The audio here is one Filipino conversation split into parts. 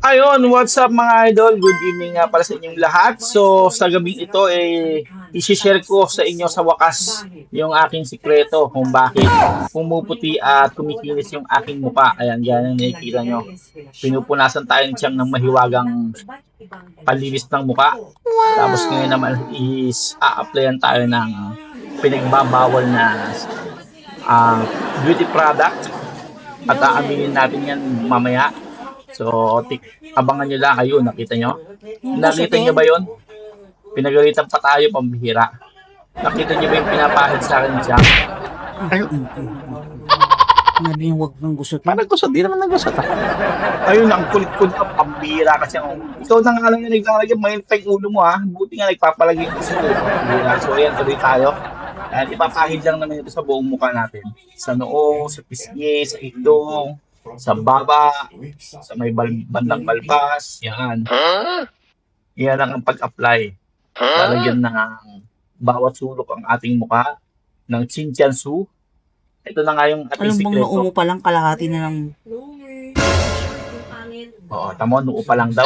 Ayun, what's up mga idol? Good evening nga pala sa inyong lahat. So, sa gabing ito, isi-share ko sa inyo sa wakas yung aking sikreto kung bakit pumuputi at kumikinis yung aking muka. Ayan, yan ang nakikita nyo. Pinupunasan tayo ng tiyang ng mahiwagang panlinis ng muka. Tapos ngayon naman is a-applyan tayo ng pinagbabawal na beauty product at aaminin natin yan mamaya. So, abangan nyo lang kayo. Nakita nyo? Nakita nyo ba yon? Pinagalitan pa tayo, pambihira. Nakita nyo ba yung pinapahid sa akin dyan? Ay, nabi yung wag kang gusot. Parang gusot, di naman nagusot. Ayun, ang kulit-kulit ka, pambihira kasi. Ikaw na nga lang yung naglalagay, mainit pa yung ulo mo ha. Buti nga nagpapalagay yung gusto ko. So, ayan, tuloy tayo. At ipapahid lang naman ito sa buong mukha natin. Sa noo, sa pisngi, sa ilong, sa baba, sa may bandang balbas, yan. Yan lang ang pag-apply. Lalagyan ng bawat sulok ang ating mukha ng Chinchanshu. Ito na nga yung ating Alam mong noo sikreto. mo palang kalahati na ng... Oo, tamo, noo pa lang daw.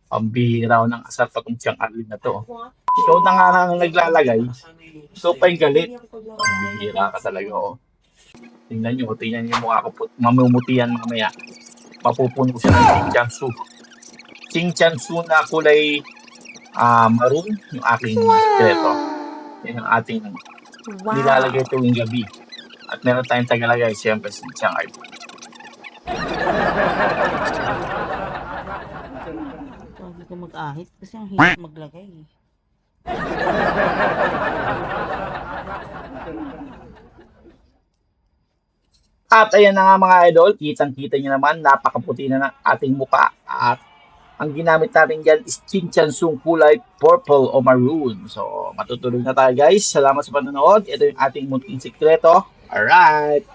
Pambihira ng asar pa tong siyang Arlene na to. Ikaw na nga lang naglalagay. So pa yung galit. Pambihira ka talaga, oh. Tingnan nyo yung mukha ko. Mamumutihan mamaya. Mapupuno siya ng Chinchanshu. Chinchanshu na kulay maroon yung aking sikreto. Yan ang ating nilalagay tuwing gabi. At meron tayong tagalagay, siyempre si Chiang Art. Hindi ko mag-ahit kasi ang hirap maglagay. At ayan na nga mga idol, kitang-kita nyo naman, napakaputi na ng ating muka. At ang ginamit natin dyan is Chinchanshu kulay purple o maroon. So, matutulog na tayo guys. Salamat sa panonood. Ito yung ating munting sikreto. Alright!